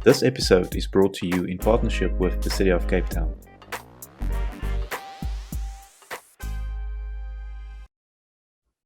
This episode is brought to you in partnership with the City of Cape Town.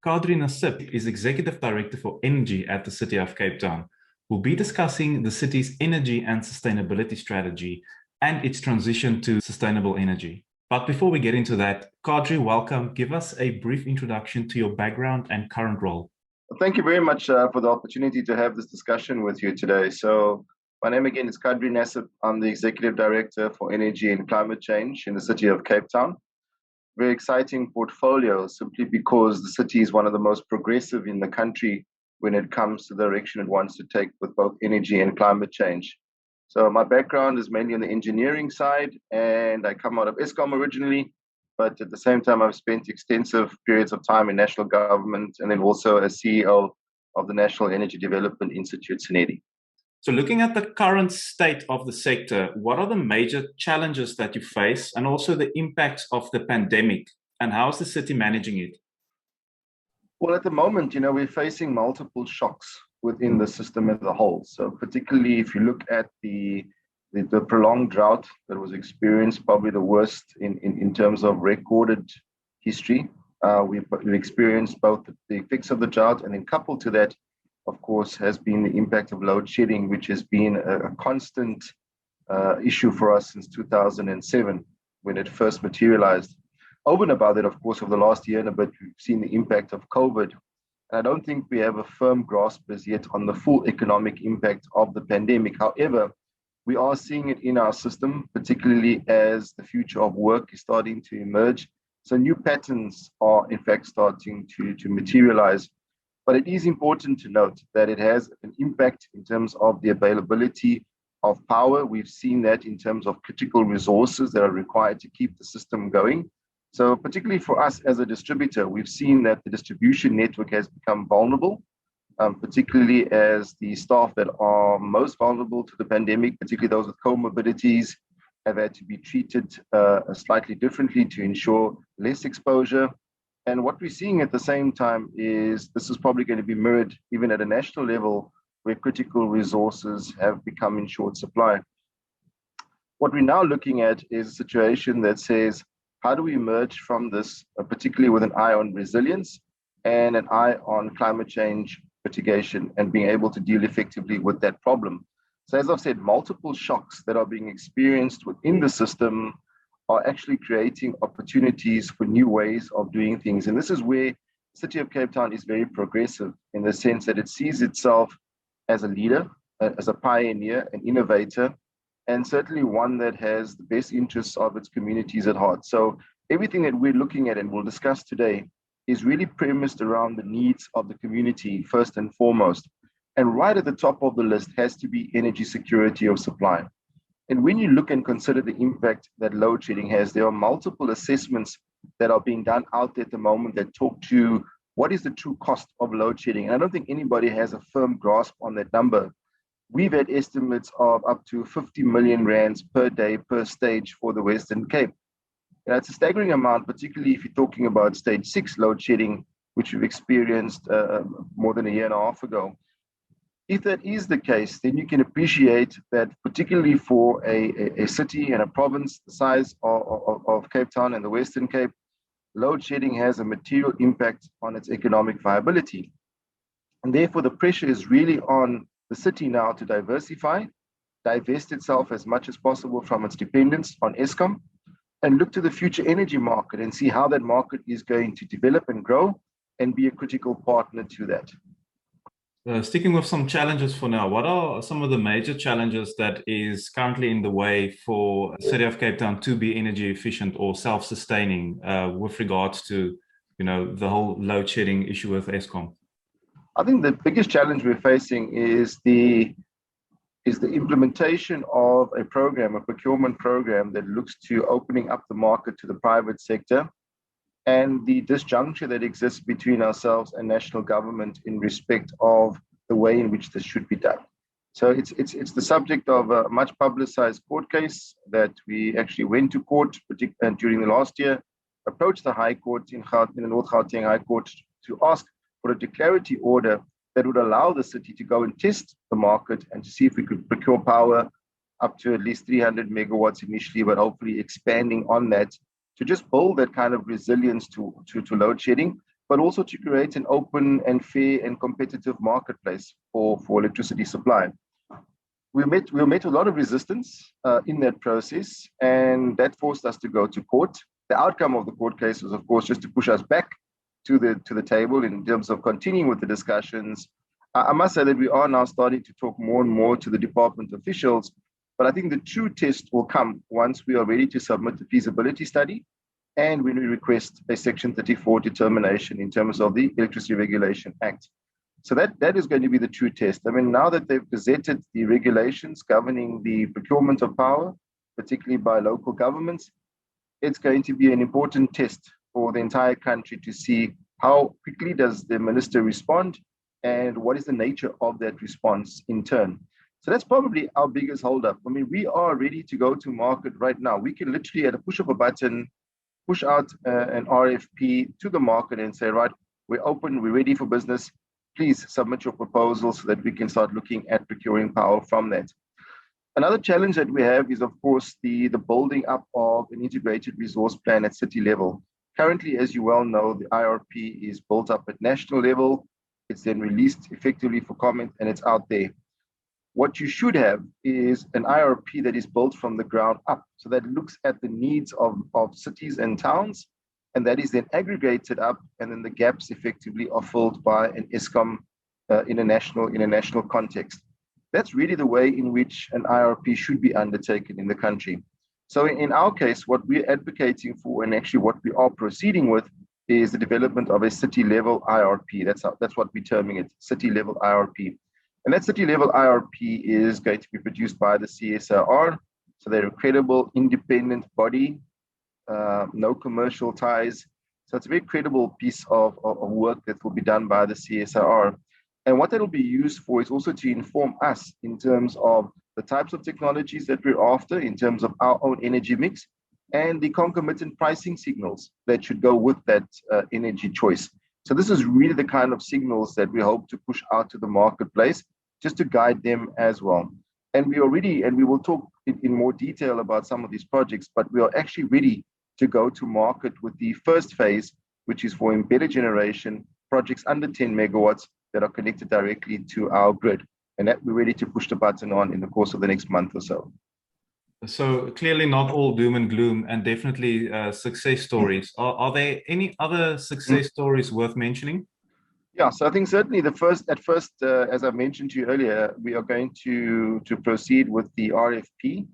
Kadri Nassiep is Executive Director for Energy at the City of Cape Town. We'll be discussing the city's energy and sustainability strategy and its transition to sustainable energy. But before we get into that, Kadri, welcome. Give us a brief introduction to your background and current role. Thank you very much for the opportunity to have this discussion with you today. So my name again is Kadri Nassiep. I'm the Executive Director for Energy and Climate Change in the City of Cape Town. Very exciting portfolio simply because the city is one of the most progressive in the country when it comes to the direction it wants to take with both energy and climate change. So my background is mainly on the engineering side, and I come out of Eskom originally, but at the same time, I've spent extensive periods of time in national government and then also as CEO of the National Energy Development Institute, SENEDI. So looking at the current state of the sector, what are the major challenges that you face and also the impacts of the pandemic, and how is the city managing it? Well, at the moment, we're facing multiple shocks within the system as a whole. So particularly if you look at the prolonged drought that was experienced, probably the worst in terms of recorded history. We've experienced both the effects of the drought, and then coupled to that, of course, has been the impact of load shedding, which has been a constant issue for us since 2007 when it first materialized. Over and above that, of course, over the last year and a bit, we've seen the impact of COVID. And I don't think we have a firm grasp as yet on the full economic impact of the pandemic. However, we are seeing it in our system, particularly as the future of work is starting to emerge. So new patterns are, in fact, starting to materialize. But it is important to note that it has an impact in terms of the availability of power. We've seen that in terms of critical resources that are required to keep the system going. So particularly for us as a distributor, we've seen that the distribution network has become vulnerable, particularly as the staff that are most vulnerable to the pandemic, particularly those with comorbidities, have had to be treated slightly differently to ensure less exposure. And what we're seeing at the same time is this is probably going to be mirrored even at a national level where critical resources have become in short supply. What we're now looking at is a situation that says, how do we emerge from this, particularly with an eye on resilience and an eye on climate change mitigation and being able to deal effectively with that problem? So as I've said, multiple shocks that are being experienced within the system are actually creating opportunities for new ways of doing things. And this is where the City of Cape Town is very progressive in the sense that it sees itself as a leader, as a pioneer, an innovator, and certainly one that has the best interests of its communities at heart. So everything that we're looking at and we'll discuss today is really premised around the needs of the community first and foremost. And right at the top of the list has to be energy security of supply. And when you look and consider the impact that load shedding has, there are multiple assessments that are being done out there at the moment that talk to what is the true cost of load shedding. And I don't think anybody has a firm grasp on that number. We've had estimates of up to 50 million rands per day per stage for the Western Cape. And it's a staggering amount, particularly if you're talking about stage 6 load shedding, which we've experienced more than a year and a half ago. If that is the case, then you can appreciate that particularly for a city and a province the size of Cape Town and the Western Cape, load shedding has a material impact on its economic viability. And therefore, the pressure is really on the city now to diversify, divest itself as much as possible from its dependence on Eskom, and look to the future energy market and see how that market is going to develop and grow and be a critical partner to that. Sticking with some challenges for now, what are some of the major challenges that is currently in the way for the City of Cape Town to be energy efficient or self-sustaining with regards to, the whole load shedding issue with Eskom? I think the biggest challenge we're facing is the implementation of a procurement program that looks to opening up the market to the private sector, and the disjuncture that exists between ourselves and national government in respect of the way in which this should be done. So it's the subject of a much publicized court case that we actually went to court during the last year, approached the High Court in the North Gauteng High Court to ask for a declaratory order that would allow the city to go and test the market and to see if we could procure power up to at least 300 megawatts initially, but hopefully expanding on that to just build that kind of resilience to load shedding, but also to create an open and fair and competitive marketplace for electricity supply. We met a lot of resistance in that process, and that forced us to go to court. The outcome of the court case was, of course, just to push us back to the table in terms of continuing with the discussions. I must say that we are now starting to talk more and more to the department officials, but I think the true test will come once we are ready to submit the feasibility study and when we request a Section 34 determination in terms of the Electricity Regulation Act. So that is going to be the true test. I mean, now that they've gazetted the regulations governing the procurement of power, particularly by local governments, it's going to be an important test for the entire country to see how quickly does the minister respond and what is the nature of that response in turn. So that's probably our biggest holdup. I mean, we are ready to go to market right now. We can literally, at a push of a button, push out an RFP to the market and say, right, we're open, we're ready for business. Please submit your proposal so that we can start looking at procuring power from that. Another challenge that we have is, of course, the building up of an integrated resource plan at city level. Currently, as you well know, the IRP is built up at national level. It's then released effectively for comment and it's out there. What you should have is an IRP that is built from the ground up. So that looks at the needs of cities and towns, and that is then aggregated up, and then the gaps effectively are filled by an ESCOM in a national context. That's really the way in which an IRP should be undertaken in the country. So in our case, what we're advocating for, and actually what we are proceeding with, is the development of a city-level IRP. That's what we're terming it, city-level IRP. And that city-level IRP is going to be produced by the CSIR. So they're a credible, independent body, no commercial ties. So it's a very credible piece of work that will be done by the CSIR. And what that will be used for is also to inform us in terms of the types of technologies that we're after, in terms of our own energy mix, and the concomitant pricing signals that should go with that energy choice. So this is really the kind of signals that we hope to push out to the marketplace, just to guide them as well. And we are ready, and we will talk in more detail about some of these projects, but we are actually ready to go to market with the first phase, which is for embedded generation projects under 10 megawatts that are connected directly to our grid. And that we're ready to push the button on in the course of the next month or so. So clearly not all doom and gloom, and definitely success stories. Are there any other success stories worth mentioning? Yeah, so I think certainly at first, as I mentioned to you earlier, we are going to proceed with the RFP,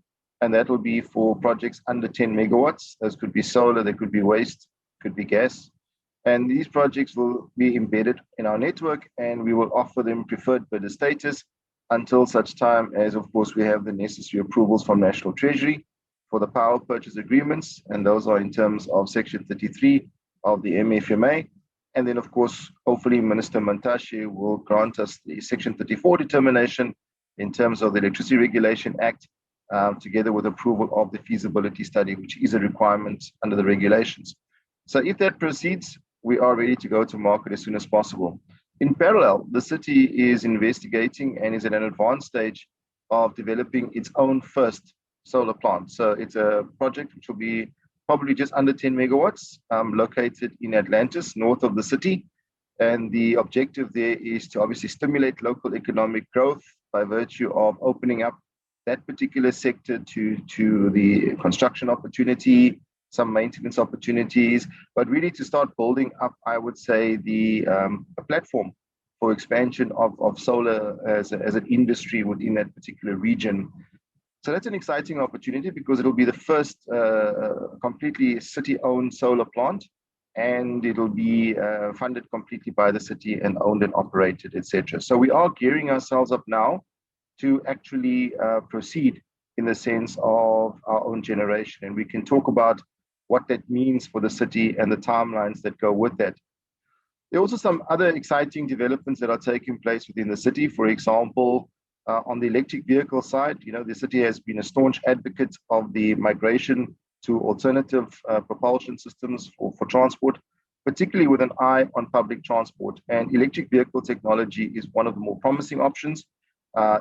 and that will be for projects under 10 megawatts. Those could be solar, they could be waste, could be gas. And these projects will be embedded in our network, and we will offer them preferred bidder status until such time as, of course, we have the necessary approvals from National Treasury for the power purchase agreements. And those are in terms of Section 33 of the MFMA. And then, of course, hopefully Minister Mantashe will grant us the Section 34 determination in terms of the Electricity Regulation Act, together with approval of the feasibility study, which is a requirement under the regulations. So if that proceeds, we are ready to go to market as soon as possible. In parallel, the city is investigating and is at an advanced stage of developing its own first solar plant. So it's a project which will be probably just under 10 megawatts, located in Atlantis, north of the city. And the objective there is to obviously stimulate local economic growth by virtue of opening up that particular sector to the construction opportunity, some maintenance opportunities, but really to start building up, I would say, a platform for expansion of solar as an industry within that particular region. So that's an exciting opportunity because it'll be the first completely city-owned solar plant, and it'll be funded completely by the city and owned and operated, etc. So we are gearing ourselves up now to actually proceed in the sense of our own generation, and we can talk about what that means for the city and the timelines that go with that. There are also some other exciting developments that are taking place within the city. For example, on the electric vehicle side, the city has been a staunch advocate of the migration to alternative propulsion systems for transport, particularly with an eye on public transport. And electric vehicle technology is one of the more promising options.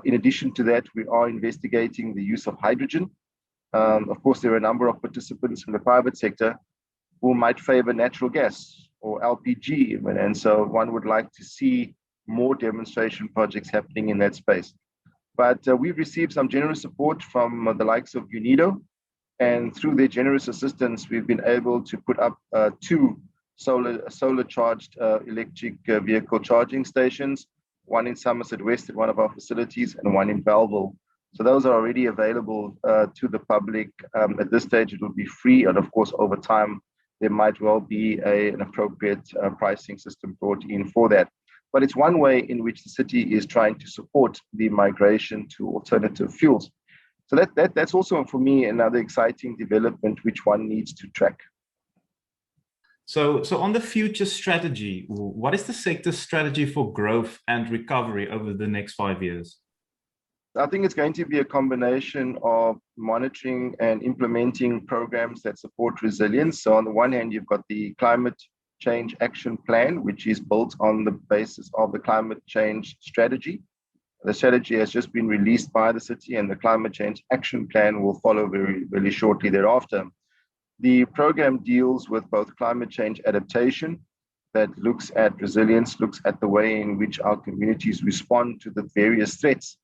In addition to that, we are investigating the use of hydrogen. Of course, there are a number of participants in the private sector who might favor natural gas or LPG even. And so one would like to see more demonstration projects happening in that space. But we've received some generous support from the likes of UNIDO. And through their generous assistance, we've been able to put up two solar charged electric vehicle charging stations, one in Somerset West at one of our facilities and one in Belleville. So those are already available to the public. At this stage, it will be free. And of course, over time, there might well be an appropriate pricing system brought in for that. But it's one way in which the city is trying to support the migration to alternative fuels. So that's also, for me, another exciting development which one needs to track. So on the future strategy, what is the sector's strategy for growth and recovery over the next 5 years? I think it's going to be a combination of monitoring and implementing programs that support resilience. So on the one hand, you've got the Climate Change Action Plan, which is built on the basis of the climate change strategy. The strategy has just been released by the city, and the Climate Change Action Plan will follow very shortly thereafter. The program deals with both climate change adaptation, that looks at resilience, looks at the way in which our communities respond to the various threats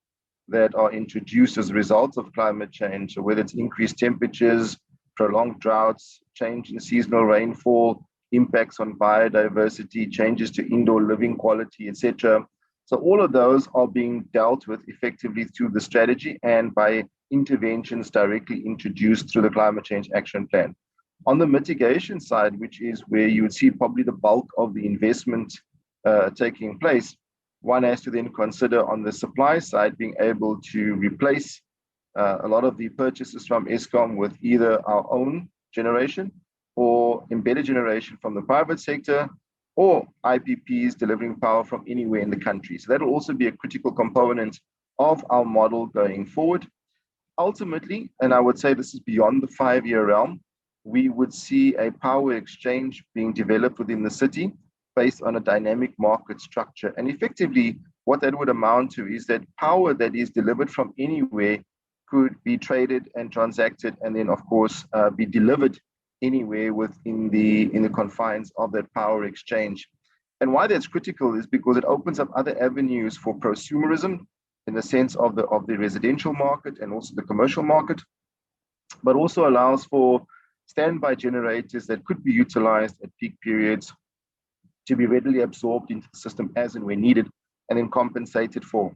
that are introduced as a result of climate change, whether it's increased temperatures, prolonged droughts, change in seasonal rainfall, impacts on biodiversity, changes to indoor living quality, etc. So all of those are being dealt with effectively through the strategy and by interventions directly introduced through the Climate Change Action Plan. On the mitigation side, which is where you would see probably the bulk of the investment taking place, one has to then consider on the supply side being able to replace a lot of the purchases from Eskom with either our own generation or embedded generation from the private sector, or IPPs delivering power from anywhere in the country. So that will also be a critical component of our model going forward. Ultimately, and I would say this is beyond the 5-year realm, we would see a power exchange being developed within the city based on a dynamic market structure. And effectively, what that would amount to is that power that is delivered from anywhere could be traded and transacted, and then, of course, be delivered anywhere within the confines of that power exchange. And why that's critical is because it opens up other avenues for prosumerism in the sense of the residential market and also the commercial market, but also allows for standby generators that could be utilized at peak periods to be readily absorbed into the system as and when needed and then compensated for.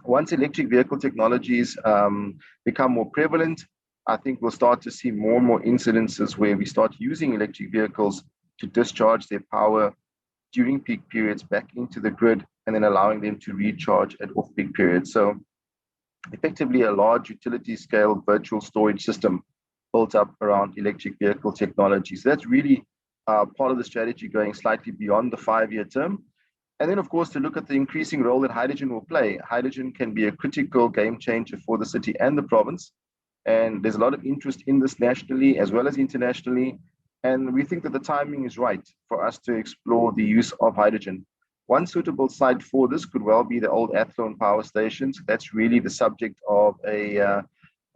Once electric vehicle technologies become more prevalent, I think we'll start to see more and more incidences where we start using electric vehicles to discharge their power during peak periods back into the grid and then allowing them to recharge at off-peak periods. So effectively a large utility scale virtual storage system built up around electric vehicle technology. So that's really part of the strategy going slightly beyond the 5-year term. And then, of course, to look at the increasing role that hydrogen will play. Hydrogen can be a critical game changer for the city and the province. And there's a lot of interest in this nationally as well as internationally. And we think that the timing is right for us to explore the use of hydrogen. One suitable site for this could well be the old Athlone power stations. That's really the subject of a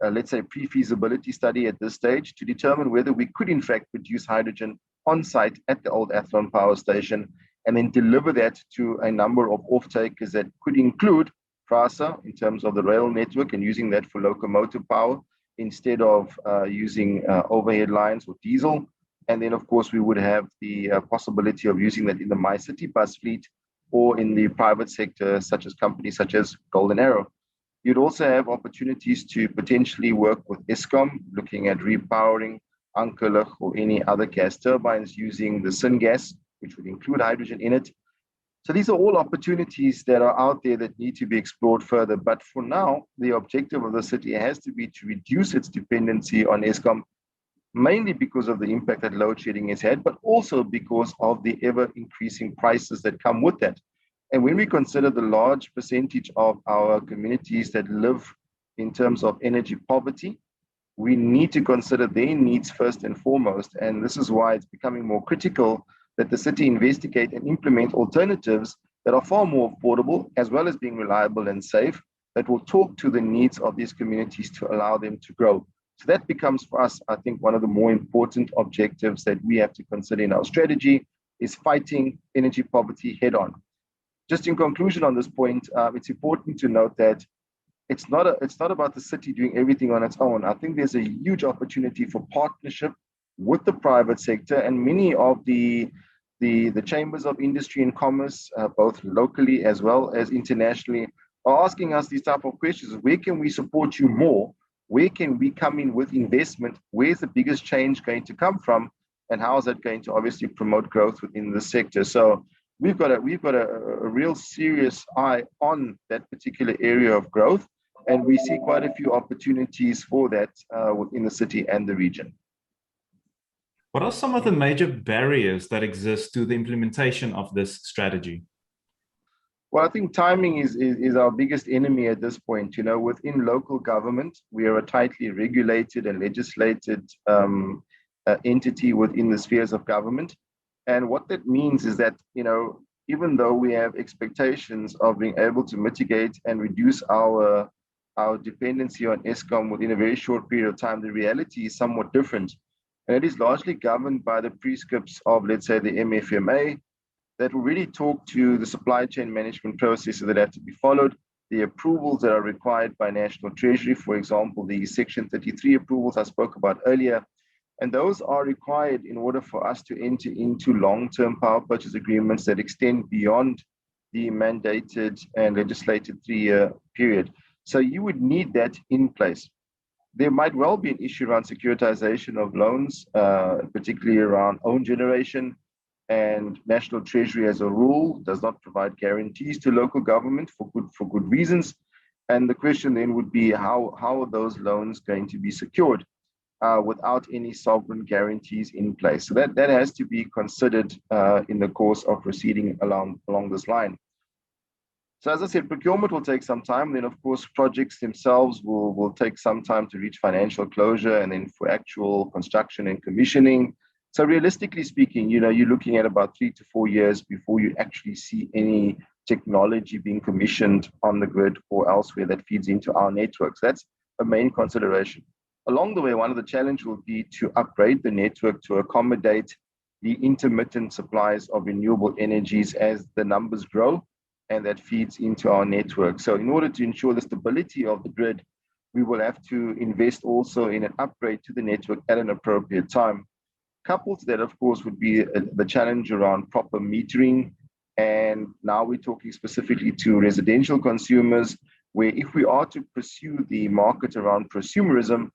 let's say, pre-feasibility study at this stage to determine whether we could, in fact, produce hydrogen on site at the old Athlone power station and then deliver that to a number of off-takers that could include PRASA in terms of the rail network and using that for locomotive power instead of using overhead lines or diesel. And then, of course, we would have the possibility of using that in the MyCity bus fleet or in the private sector, such as companies such as Golden Arrow. You'd also have opportunities to potentially work with Eskom, looking at repowering Ankerlig or any other gas turbines using the syngas, which would include hydrogen in it. So these are all opportunities that are out there that need to be explored further. But for now, the objective of the city has to be to reduce its dependency on Eskom, mainly because of the impact that load shedding has had, but also because of the ever-increasing prices that come with that. And when we consider the large percentage of our communities that live in terms of energy poverty, we need to consider their needs first and foremost. And this is why it's becoming more critical that the city investigate and implement alternatives that are far more affordable, as well as being reliable and safe, that will talk to the needs of these communities to allow them to grow. So that becomes for us, I think, one of the more important objectives that we have to consider in our strategy is fighting energy poverty head on. Just in conclusion on this point, it's important to note that it's not about the city doing everything on its own. I think there's a huge opportunity for partnership with the private sector, and many of the chambers of industry and commerce, both locally as well as internationally, are asking us these type of questions. Where can we support you more? Where can we come in with investment? Where's the biggest change going to come from? And how is that going to obviously promote growth within the sector? So we've got a real serious eye on that particular area of growth. And we see quite a few opportunities for that within the city and the region. What are some of the major barriers that exist to the implementation of this strategy? Well, I think timing is our biggest enemy at this point. You know, within local government, we are a tightly regulated and legislated entity within the spheres of government. And what that means is that, you know, even though we have expectations of being able to mitigate and reduce our dependency on Eskom within a very short period of time, the reality is somewhat different. And it is largely governed by the prescripts of, let's say, the MFMA that will really talk to the supply chain management processes that have to be followed, the approvals that are required by National Treasury, for example, the Section 33 approvals I spoke about earlier. And those are required in order for us to enter into long-term power purchase agreements that extend beyond the mandated and legislated 3-year period. So you would need that in place. There might well be an issue around securitization of loans, particularly around own generation, and National Treasury as a rule does not provide guarantees to local government for good reasons. And the question then would be how are those loans going to be secured without any sovereign guarantees in place? So that has to be considered in the course of proceeding along this line. So as I said, procurement will take some time. Then, of course, projects themselves will take some time to reach financial closure, and then for actual construction and commissioning. So realistically speaking, you know, you're looking at about 3 to 4 years before you actually see any technology being commissioned on the grid or elsewhere that feeds into our networks. That's a main consideration. Along the way, one of the challenges will be to upgrade the network to accommodate the intermittent supplies of renewable energies as the numbers grow, and that feeds into our network. So in order to ensure the stability of the grid, we will have to invest also in an upgrade to the network at an appropriate time. Coupled to that, of course, would be the challenge around proper metering. And now we're talking specifically to residential consumers, where if we are to pursue the market around prosumerism,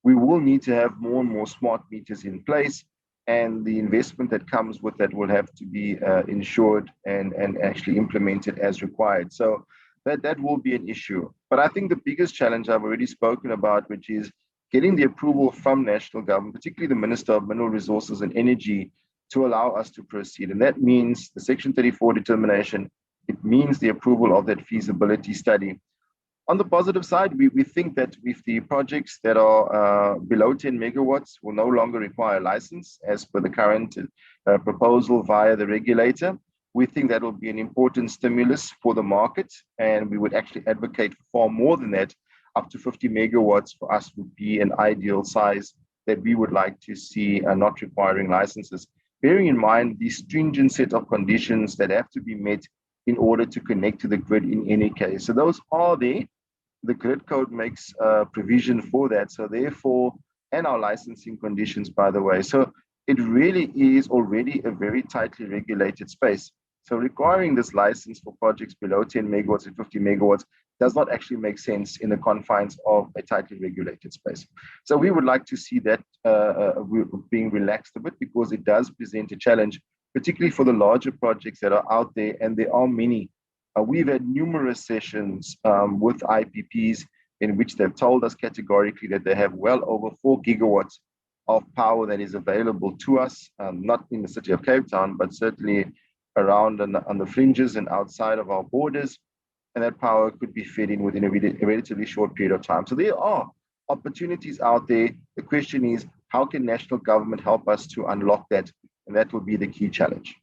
we will need to have more and more smart meters in place. And the investment that comes with that will have to be ensured and actually implemented as required. So that will be an issue. But I think the biggest challenge I've already spoken about, which is getting the approval from national government, particularly the Minister of Mineral Resources and Energy, to allow us to proceed. And that means the Section 34 determination. It means the approval of that feasibility study. On the positive side, we think that with the projects that are below 10 megawatts will no longer require a license as per the current proposal via the regulator. We think that will be an important stimulus for the market, and we would actually advocate for far more than that. Up to 50 megawatts for us would be an ideal size that we would like to see not requiring licenses. Bearing in mind the stringent set of conditions that have to be met in order to connect to the grid in any case. So those are there. The grid code makes provision for that. So therefore, and our licensing conditions, by the way. So it really is already a very tightly regulated space. So requiring this license for projects below 10 megawatts and 50 megawatts does not actually make sense in the confines of a tightly regulated space. So we would like to see that being relaxed a bit, because it does present a challenge, particularly for the larger projects that are out there, and there are many. We've had numerous sessions with IPPs in which they've told us categorically that they have well over 4 gigawatts of power that is available to us, not in the city of Cape Town, but certainly around on the fringes and outside of our borders. And that power could be fed in within a relatively short period of time. So there are opportunities out there. The question is, how can national government help us to unlock that And that will be the key challenge.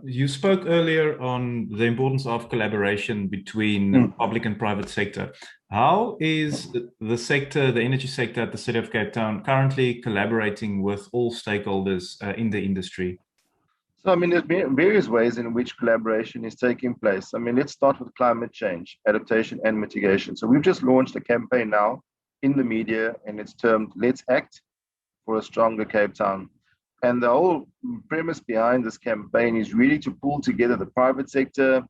You spoke earlier on the importance of collaboration between public and private sector. How is the sector, the energy sector at the City of Cape Town, currently collaborating with all stakeholders in the industry? So, I mean, there's various ways in which collaboration is taking place. I mean, let's start with climate change, adaptation, and mitigation. So we've just launched a campaign now in the media, and it's termed Let's Act for a Stronger Cape Town. And the whole premise behind this campaign is really to pull together the private sector,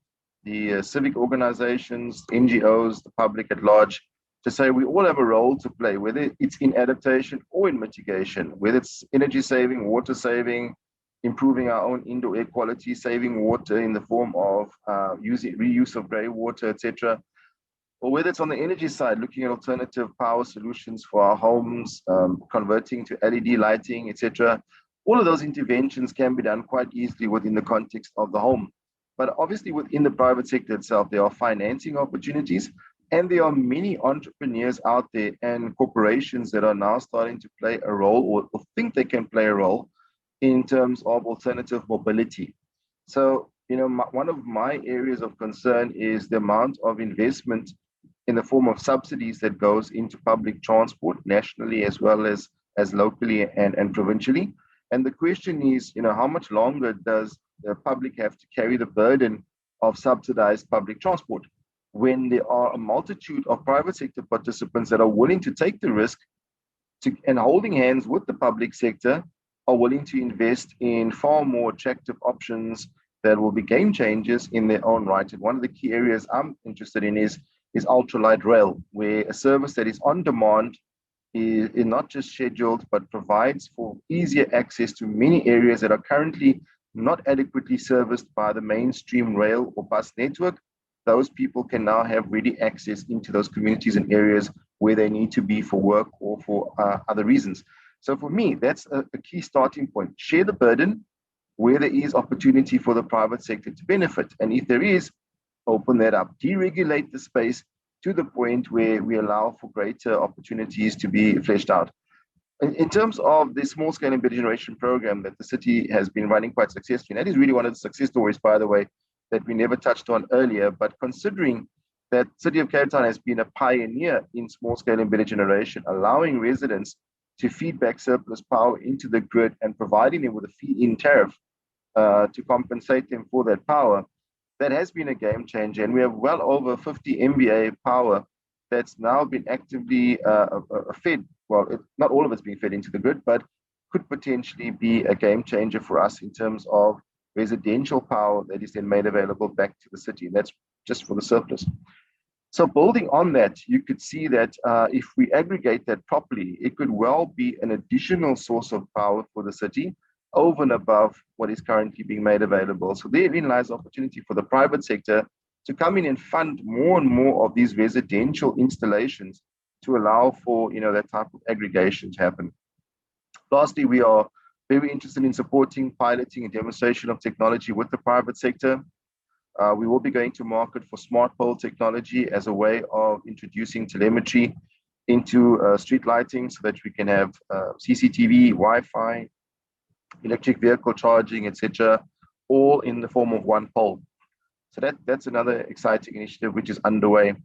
the civic organizations, NGOs, the public at large, to say we all have a role to play, whether it's in adaptation or in mitigation, whether it's energy saving, water saving, improving our own indoor air quality, saving water in the form of reuse of grey water, etc., or whether it's on the energy side, looking at alternative power solutions for our homes, converting to LED lighting, etc. All of those interventions can be done quite easily within the context of the home. But obviously within the private sector itself, there are financing opportunities, and there are many entrepreneurs out there and corporations that are now starting to play a role, or think they can play a role in terms of alternative mobility. So, one of my areas of concern is the amount of investment in the form of subsidies that goes into public transport nationally as well as locally and provincially. And the question is, how much longer does the public have to carry the burden of subsidized public transport when there are a multitude of private sector participants that are willing to take the risk and holding hands with the public sector are willing to invest in far more attractive options that will be game changers in their own right. And one of the key areas I'm interested in is ultralight rail, where a service that is on demand is not just scheduled, but provides for easier access to many areas that are currently not adequately serviced by the mainstream rail or bus network. Those people can now have ready access into those communities and areas where they need to be for work or for other reasons. So for me, that's a key starting point. Share the burden where there is opportunity for the private sector to benefit. And if there is, open that up, deregulate the space to the point where we allow for greater opportunities to be fleshed out. In terms of the small scale embedded generation program that the city has been running quite successfully, and that is really one of the success stories, by the way, that we never touched on earlier. But considering that City of Cape Town has been a pioneer in small scale embedded generation, allowing residents to feed back surplus power into the grid and providing them with a feed-in tariff to compensate them for that power, that has been a game changer. And we have well over 50 MVA power that's now been actively fed. Well, not all of it's being fed into the grid, but could potentially be a game changer for us in terms of residential power that is then made available back to the city. And that's just for the surplus. So building on that, you could see that if we aggregate that properly, it could well be an additional source of power for the city over and above what is currently being made available. So therein lies opportunity for the private sector to come in and fund more and more of these residential installations to allow for that type of aggregation to happen. Lastly, we are very interested in supporting piloting and demonstration of technology with the private sector. We will be going to market for smart pole technology as a way of introducing telemetry into street lighting so that we can have CCTV, Wi-Fi, electric vehicle charging, etc., all in the form of one pole. So that's another exciting initiative which is underway.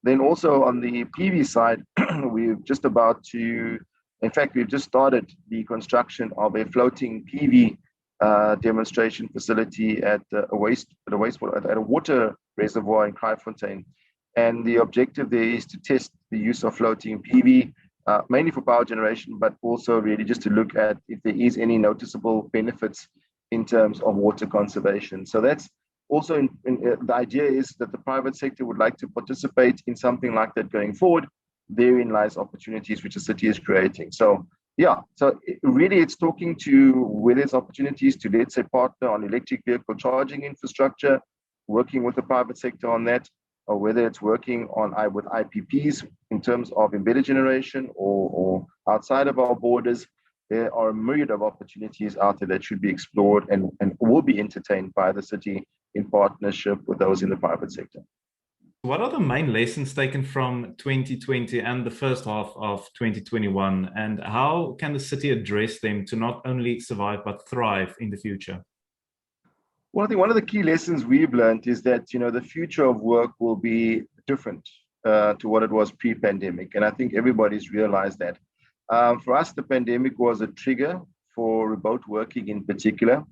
Then also on the PV side, we've just started the construction of a floating PV demonstration facility at a water reservoir in Kraaifontein. And the objective there is to test the use of floating PV, mainly for power generation, but also really just to look at if there is any noticeable benefits in terms of water conservation. So that's also the idea is that the private sector would like to participate in something like that going forward. Therein lies opportunities which the city is creating. So it's talking to where there's opportunities to, let's say, partner on electric vehicle charging infrastructure, working with the private sector on that, or whether it's working on with IPPs in terms of embedded generation or outside of our borders. There are a myriad of opportunities out there that should be explored and will be entertained by the city in partnership with those in the private sector. What are the main lessons taken from 2020 and the first half of 2021, and how can the city address them to not only survive but thrive in the future? Well, I think one of the key lessons we've learned is that the future of work will be different to what it was pre-pandemic, and I think everybody's realized that. For us, the pandemic was a trigger for remote working in particular,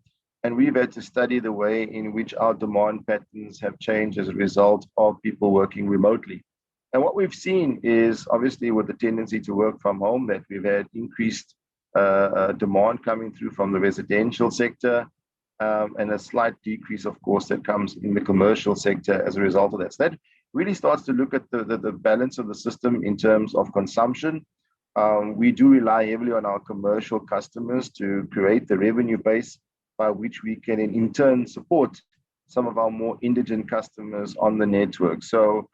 and we've had to study the way in which our demand patterns have changed as a result of people working remotely. And what we've seen is obviously with the tendency to work from home that we've had increased demand coming through from the residential sector, and a slight decrease, of course, that comes in the commercial sector as a result of that. So that really starts to look at the balance of the system in terms of consumption. We do rely heavily on our commercial customers to create the revenue base by which we can in turn support some of our more indigent customers on the network. So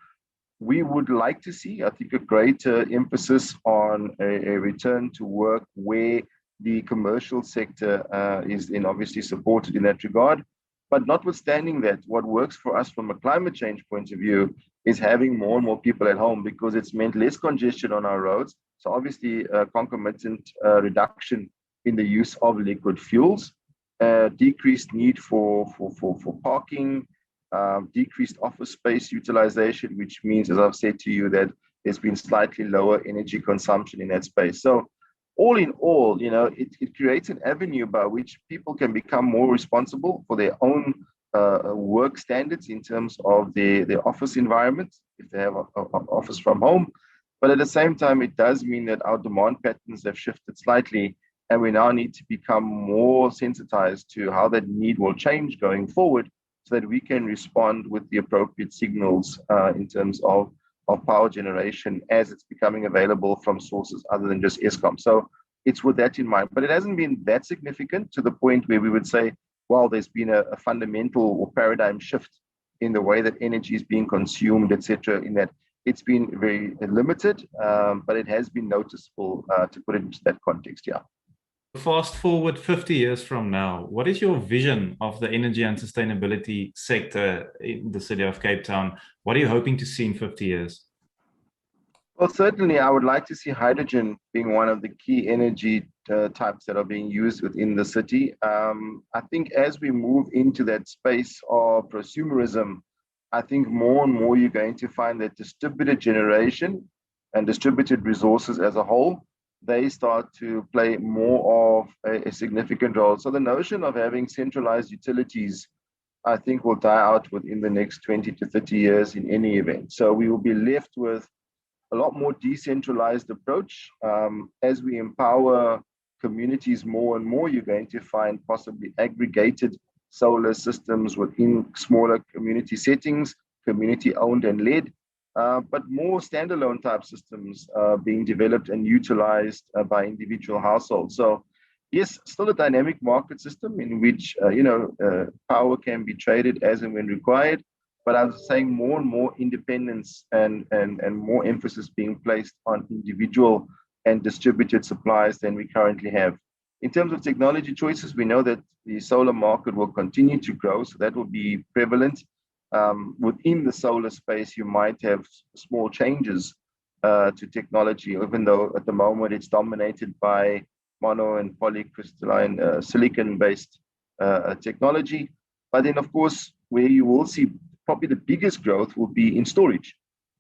we would like to see, I think, a greater emphasis on a return to work where the commercial sector is then obviously supported in that regard. But notwithstanding that, what works for us from a climate change point of view is having more and more people at home, because it's meant less congestion on our roads. So obviously, concomitant reduction in the use of liquid fuels, decreased need for parking, decreased office space utilization, which means, as I've said to you, that there's been slightly lower energy consumption in that space. So all in all, it creates an avenue by which people can become more responsible for their own work standards in terms of their office environment, if they have an office from home. But at the same time, it does mean that our demand patterns have shifted slightly, and we now need to become more sensitized to how that need will change going forward, so that we can respond with the appropriate signals in terms of power generation as it's becoming available from sources other than just Eskom. So it's with that in mind. But it hasn't been that significant to the point where we would say, well, there's been a fundamental or paradigm shift in the way that energy is being consumed, etc. In that it's been very limited, but it has been noticeable to put it into that context, yeah. Fast forward 50 years from now, what is your vision of the energy and sustainability sector in the city of Cape Town? What are you hoping to see in 50 years? Well, certainly, I would like to see hydrogen being one of the key energy types that are being used within the city. I think as we move into that space of prosumerism, I think more and more you're going to find that distributed generation and distributed resources as a whole, they start to play more of a significant role. So the notion of having centralized utilities, I think, will die out within the next 20 to 30 years in any event. So we will be left with a lot more decentralized approach. As we empower communities more and more, you're going to find possibly aggregated solar systems within smaller community settings, community owned and led, but more standalone type systems being developed and utilized by individual households. So yes, still a dynamic market system in which power can be traded as and when required. But I was saying more and more independence and more emphasis being placed on individual and distributed supplies than we currently have. In terms of technology choices, we know that the solar market will continue to grow, so that will be prevalent. Within the solar space, you might have small changes to technology, even though at the moment it's dominated by mono and polycrystalline silicon-based technology. But then, of course, where you will see probably the biggest growth will be in storage.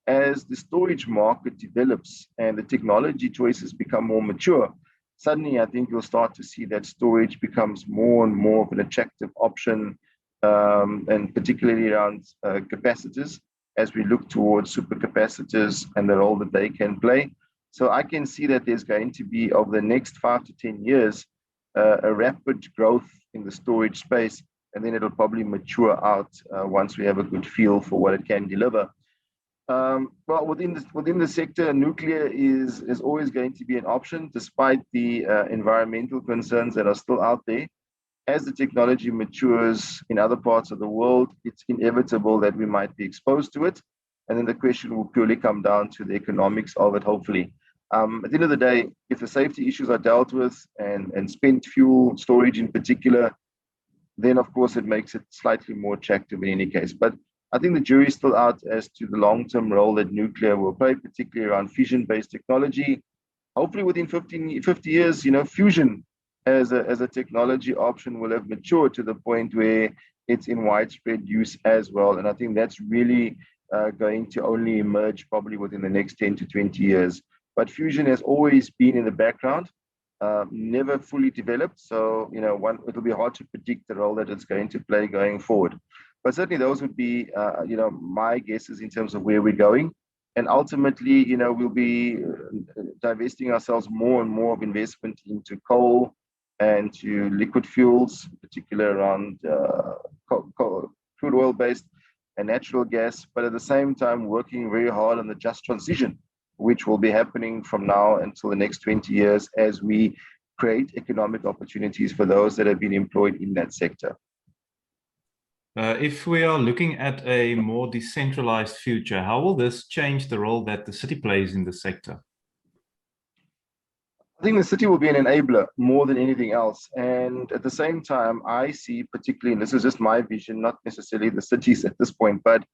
As the storage market develops and the technology choices become more mature, suddenly I think you'll start to see that storage becomes more and more of an attractive option, and particularly around capacitors as we look towards supercapacitors and the role that they can play. So I can see that there's going to be, over the next 5 to 10 years, a rapid growth in the storage space, and then it'll probably mature out once we have a good feel for what it can deliver. Well, within the sector, nuclear is always going to be an option, despite the environmental concerns that are still out there. As the technology matures in other parts of the world, it's inevitable that we might be exposed to it. And then the question will purely come down to the economics of it, hopefully. At the end of the day, if the safety issues are dealt with and spent fuel storage in particular, then of course it makes it slightly more attractive in any case. But I think the jury's still out as to the long-term role that nuclear will play, particularly around fusion-based technology. Hopefully within 50 years, fusion as a technology option will have matured to the point where it's in widespread use as well. And I think that's really going to only emerge probably within the next 10 to 20 years. But fusion has always been in the background, never fully developed. So, it'll be hard to predict the role that it's going to play going forward. But certainly those would be, my guesses in terms of where we're going. And ultimately, we'll be divesting ourselves more and more of investment into coal and to liquid fuels, particularly around crude oil based and natural gas, but at the same time working very hard on the just transition, which will be happening from now until the next 20 years as we create economic opportunities for those that have been employed in that sector. If we are looking at a more decentralized future, how will this change the role that the city plays in the sector? I think the city will be an enabler more than anything else. And at the same time, I see particularly, and this is just my vision, not necessarily the cities at this point, but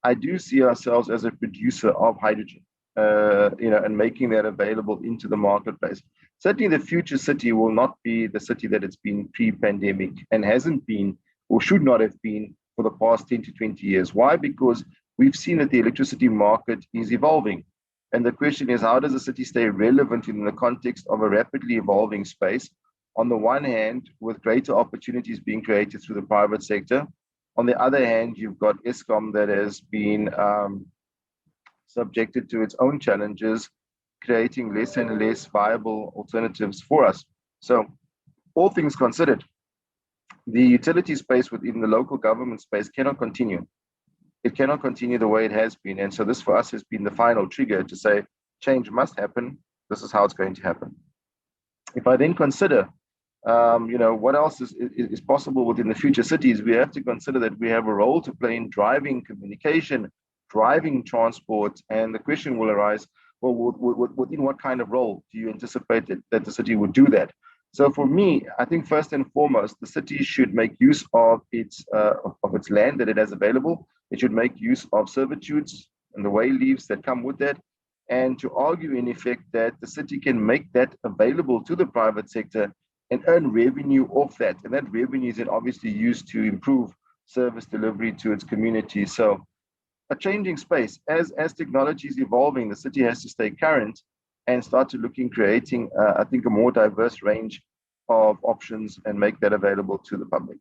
I do see ourselves as a producer of hydrogen, and making that available into the marketplace. Certainly the future city will not be the city that it's been pre-pandemic and hasn't been or should not have been for the past 10 to 20 years. Why? Because we've seen that the electricity market is evolving. And the question is, how does a city stay relevant in the context of a rapidly evolving space? On the one hand, with greater opportunities being created through the private sector. On the other hand, you've got Eskom that has been subjected to its own challenges, creating less and less viable alternatives for us. So all things considered, the utility space within the local government space cannot continue. It cannot continue the way it has been. And so this for us has been the final trigger to say, change must happen. This is how it's going to happen. If I then consider, what else is possible within the future cities, we have to consider that we have a role to play in driving communication, driving transport. And the question will arise, well, within what kind of role do you anticipate that the city would do that? So for me, I think first and foremost, the city should make use of its land that it has available. It should make use of servitudes and the way leaves that come with that, and to argue in effect that the city can make that available to the private sector and earn revenue off that. And that revenue is then obviously used to improve service delivery to its community. So a changing space. As technology is evolving, the city has to stay current and start to look in creating, I think, a more diverse range of options and make that available to the public.